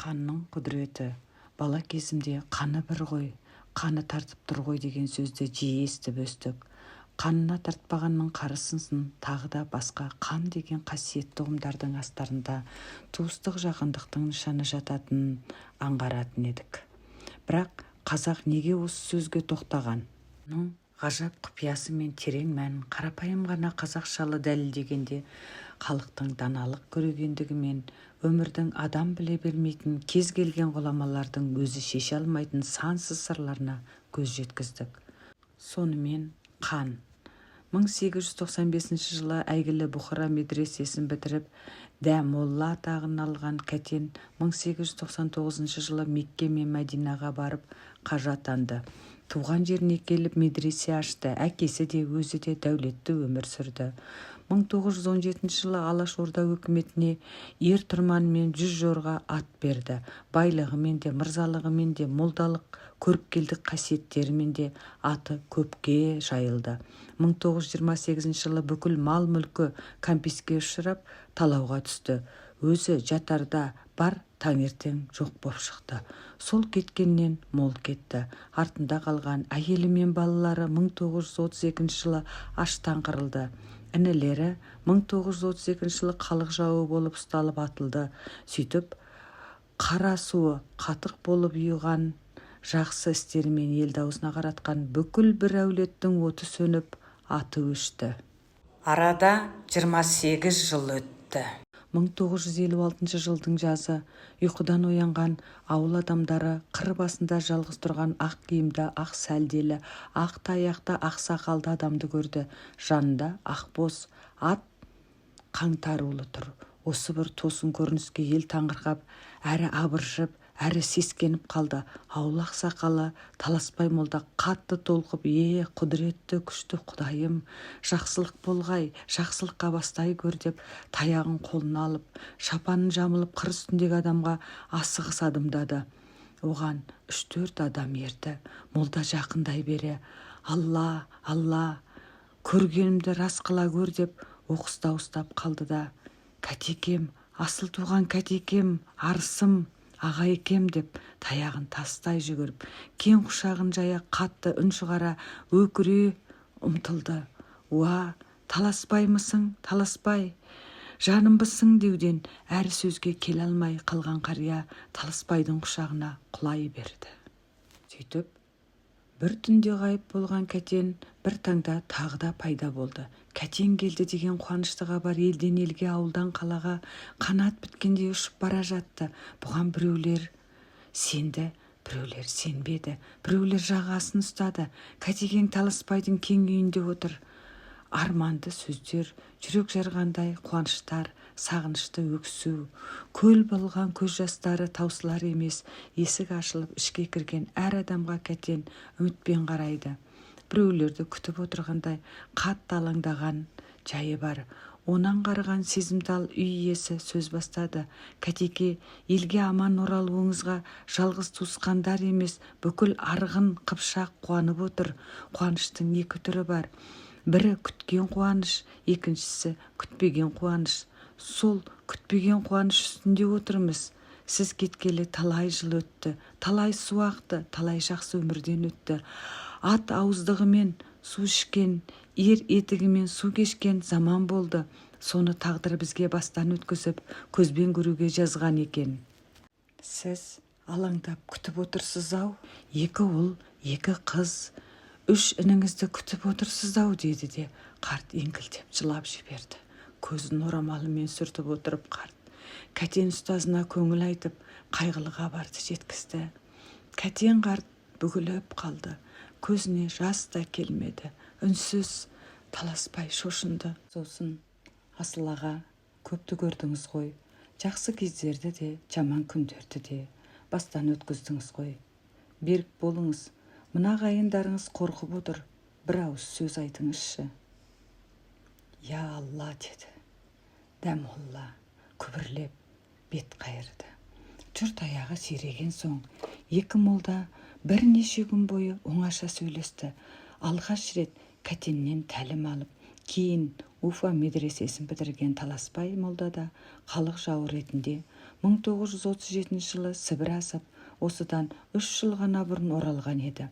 Қанның құдіреті. Бала кезімде қаны бір ғой, қаны тартып тұр ғой деген сөзді жиі естіп өстік. Қанына тартпағанның қарысынсын, тағы да басқа қан деген қасиетті ұғымдардың астарында туыстық жақындықтың нышаны жататынын аңғаратын едік. Бірақ қазақ неге осы сөзге тоқтаған? Оның ғажап құпиясы мен терең мәнін қарапайым ғана қазақшалы дәлелдегенде халықтың даналық көрегендігі мен өмірдің адам біле бермейтін кез келген ғұламалардың өзі шеше алмайтын сансыз сырларына көз жеткіздік. Сонымен қан. 1895 жылы әйгілі Бұхара медресесін бітіріп, дә молла атағын алған Кәтен 1899 жылы Мекке мен Мәдинаға барып қажы атанды. Туған жеріне келіп медресе ашты. Әкесі де өзі де дәулетті өмір сүрді. 1917 жылы Алашорда өкіметіне ер-тұрман мен 100 жорға ат берді. Байлығымен де, мырзалығымен де, молдалық, көріпкелдік қасиеттерімен де аты көпке жайылды. 1928 жылы бүкіл мал-мүлкі конфиске ұшырап талауға түсті. Өзі жатарда бар, таңертең жоқ боп шықты. Сол кеткеннен мол кетті. Артында қалған әйелі мен балалары 1932 жылы аштан қырылды. Інілері 1932 жылы халық жауы болып ұсталып атылды. Сөйтіп, қара суы қатық болып ұйыған, жақсы істерімен ел даусына қаратқан бүкіл бір әулеттің оты сөніп, аты өшті. Арада 28 жыл өтті. 1956 жылдың жазы, ұйқыдан оянған ауыл адамдары қыр басында жалғыз тұрған ақ киімді, ақ сәлделі, ақ таяқты, ақ сақалды адамды көрді. Жанында ақ боз ат қаңтарулы тұр. Осы бір тосын көрініске ел таңырқап, әрі абыржып, әрі сескеніп қалды. Ауыл ақсақалы Таласбай молда қатты толқып, құдіретті күшті Құдайым, жақсылық болғай, жақсылыққа бастай көр деп, таяғын қолына алып, шапанын жамылып қыр үстіндегі адамға асығыс адымдады. Оған 3-4 адам ерді. Молда жақындай бере, Алла, Алла, көргенімді рас қыла көр деп оқыс дауыстап қалды да, Кәтекем, асыл туған Кәтекем, арысым, аға екем деп таяғын тастай жүгіріп, кең құшағын жая қатты үн шығара өкіре ұмтылды. Уа, Таласбаймысың, Таласбай, жанымбысың деуден әр сөзге келе алмай қалған қария Таласбайдың құшағына құлай берді. Сөйтіп, бір түнде ғайып болған Кәтен бір таңда тағы да пайда болды. Кәтен келді деген қуанышты хабар елден елге, ауылдан қалаға қанат біткендей ұшып бара жатты. Бұған біреулер сенді, біреулер сенбеді, біреулер жағасын ұстады. Кәтекең Таласбайдың кең үйінде отыр. Арманды сөздер, жүрек жарғандай қуаныштар, сағынышты өксу, көл болған көз жастары таусылар емес. Есік ашылып ішке кірген әр адамға Кәтен үмітпен қарайды. Біреулерді күтіп отырғандай қатты алаңдаған жайы бар. Онан қараған сезімтал үй иесі сөз бастады. Кәтеке, елге аман оралуыңызға жалғыз туысқандар емес, бүкіл арғын қыпшақ қуанып отыр. Қуаныштың екі түрі бар. Бірі күткен қуаныш, екіншісі күтпеген қуаныш. Сол күтпеген қуаныш үстінде отырмыз. Сіз кеткелі талай жыл өтті, талай су ақты, талай жақсы өмірден өтті. Ат ауыздығымен су ішкен, ер етігімен су кешкен заман болды. Соны тағдыр бізге бастан өткізіп, көзбен көруге жазған екен. Сіз алаңдап күтіп отырсыз-ау, 2 ұл, 2 қыз, 3 ініңізді күтіп отырсыз-ау, деді де қарт еңкілдеп жылап жіберді. Көзін орамалымен сүртіп отырып қарт Кәтен ұстазына көңіл айтып, қайғылы хабарды жеткізді. Кәтен қарт бүгіліп қалды. Көзіне жас та келмеді. Үнсіз. Таласбай шошынды. Сосын, асыл аға, көпті көрдіңіз ғой. Жақсы кездерді де, жаман күндерді де бастан өткіздіңіз ғой. Берік болыңыз. Мына ағайындарыңыз қорқып отыр. Бір ауыз сөз айтыңызшы. Я Алла, деді. Дәмолла күбірлеп бет қайырды. Жұрт аяғы сиреген соң, 2 молда бірнеше күн бойы оңаша сөйлесті. Алғаш рет Кәтеннен тәлім алып, кейін Уфа медресесін бітірген Таласбай молда да халық жауы ретінде 1937 жылы Сібір асып, осыдан 3 жыл ғана бұрын оралған еді.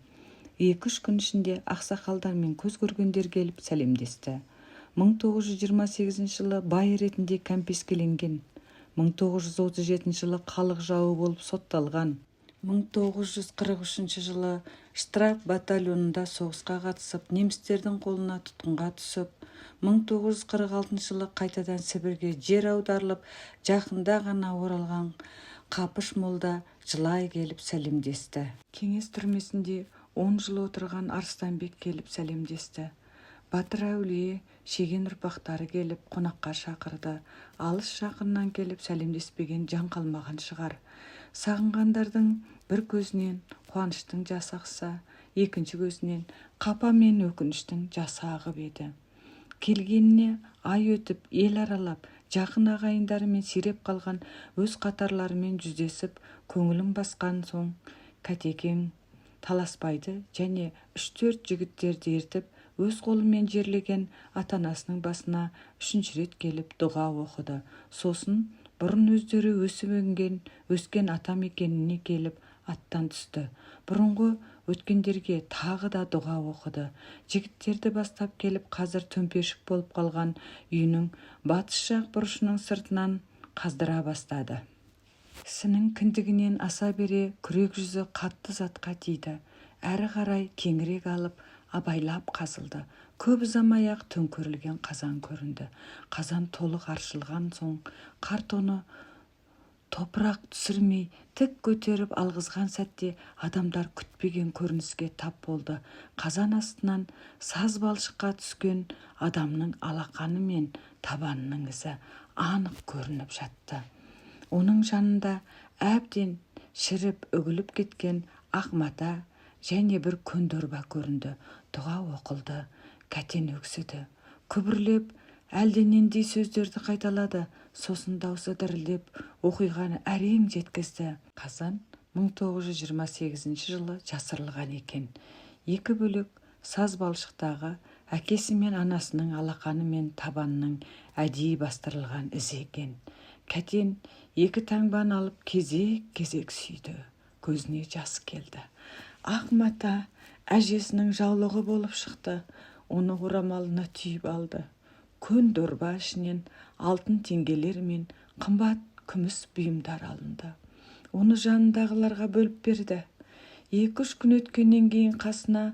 2-3 күн ішінде ақсақалдар мен көз көргендер келіп сәлемдесті. 1928 жылы бай ретінде кәмпескеленген, 1937 жылы халық жауы болып сотталған, 1943 жылы штраф батальонында соғысқа қатысып, немістердің қолына тұтқынға түсіп, 1946 жылы қайтадан Сібірге жер аударылып, жақында ғана оралған Қапыш молда жылай келіп сәлемдесті. Кеңес түрмесінде 10 жыл отырған Арыстанбек келіп сәлемдесті. Батыр әулие, шеген ұрпақтары келіп қонаққа шақырды. Алыс жақыннан келіп сәлемдеспеген жан қалмаған шығар. Сағынғандардың бір көзінен қуаныштың жасы ақса, екінші көзінен қапа мен өкініштің жасы ағып еді. Келгеніне ай өтіп, ел аралап, жақын ағайындарымен сиреп қалған өз қатарларымен жүздесіп, көңілін басқан соң Кәтекең Таласбайды және 3-4 жігіттерді ертіп, өз қолымен жерлеген ата-анасының басына 3-ші рет келіп дұға оқыды. Сосын бұрын өздері өскен ата мекеніне келіп аттан түсті. Бұрынғы өткендерге тағы да дұға оқыды. Жігіттерді бастап келіп, қазір төмпешік болып қалған үйінің батыс жақ бұрышының сыртынан қаздыра бастады. Сінің кіндігінен аса бере күрек жүзі қатты затқа тиді. Әрі қарай кеңірек алып, абайлап қазылды. Көп ұзамай-ақ төңкерілген қазан көрінді. Қазан толық аршылған соң, қарт оны топырақ түсірмей тік көтеріп алғызған сәтте адамдар күтпеген көрініске тап болды. Қазан астынан саз балшыққа түскен адамның алақаны мен табанының ізі анық көрініп жатты. Оның жанында әбден шіріп үгіліп кеткен ақ мата және бір көндорба көрінді. Дұға оқылды. Кәтен өксіді. Күбірлеп әлденендей сөздерді қайталады. Сосын даусы дірілдеп оқиғаны әрең жеткізді. Қазан 1928 жылы жасырылған екен. 2 бөлек саз балшықтағы әкесі мен анасының алақаны мен табанының әдейі бастырылған ізі екен. Кәтен 2 таңбаны алып кезек-кезек сүйді. Көзіне жас келді. Ақ мата әжесінің жаулығы болып шықты. Оны орамалына түйіп алды. Көн дорба ішінен алтын теңгелер мен қымбат күміс бұйымдар алынды. Оны жанындағыларға бөліп берді. 2-3 күн өткеннен кейін қасына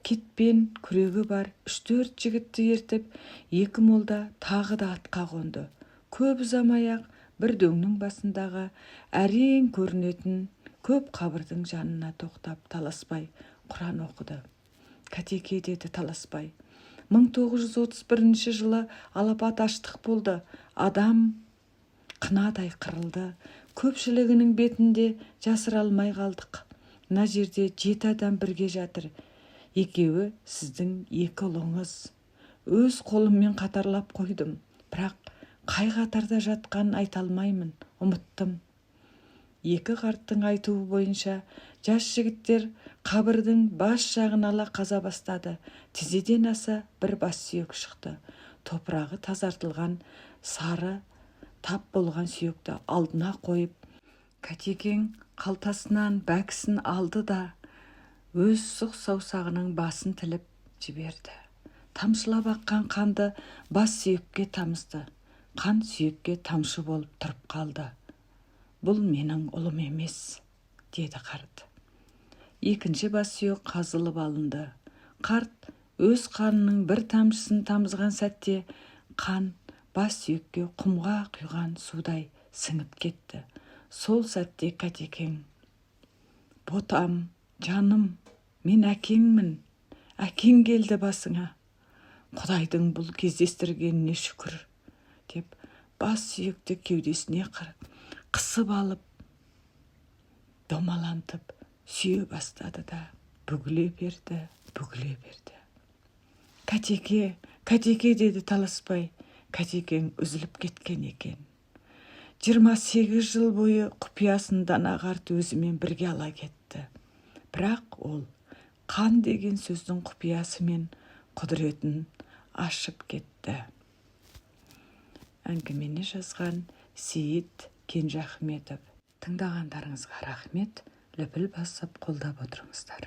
кетпен күрегі бар 3-4 жігітті ертіп, 2 молда тағы да атқа қонды. Көп ұзамай-ақ бір дөңнің басындағы әрең көрінетін көп қабірдің жанына тоқтап Таласбай Құран оқыды. Кәтеке, деді Таласбай, 1931 жылы алапат аштық болды. Адам қынадай қырылды. Көпшілігінің бетінде жасыра алмай қалдық. Мына жерде 7 адам бірге жатыр. Екеуі сіздің 2 ұлыңыз. Өз қолыммен қатарлап қойдым. Бірақ қай қатарда жатқанын айта алмаймын, ұмыттым. 2 қарттың айтуы бойынша жас жігіттер қабірдің бас жағын ала қаза бастады. Тізеден аса бір бас сүйек шықты. Топырағы тазартылған сары тап болған сүйекті алдына қойып, Кәтекең қалтасынан бәкісін алды да өз сұқ саусағының басын тіліп жіберді. Тамшылап аққан қанды бас сүйекке тамызды. Қан сүйекке тамшы болып тұрып қалды. Бұл менің ұлым емес, деді қарт. 2-ші бас сүйек қазылып алынды. Қарт өз қанының бір тамшысын тамызған сәтте қан бас сүйекке құмға құйған судай сіңіп кетті. Сол сәтте Кәтекең: ботам, жаным, мен әкеңмін, әкең келді басыңа. Құдайдың бұл кездестіргеніне шүкір, деп бас сүйекті кеудесіне қысып алып, домалантып сүйе бастады да бүгіле берді. Кәтеке, Кәтеке, деді Таласбай. Кәтекең үзіліп кеткен екен. 28 жыл бойы құпиясын дана қарт өзімен бірге ала кетті. Бірақ ол қан деген сөздің құпиясы мен құдіретін ашып кетті. Әңгімені жазған Сейіт Кенже Ахметов. Тыңдағандарыңызға рахмет. Лүпіл басып қолдап отырыңыздар.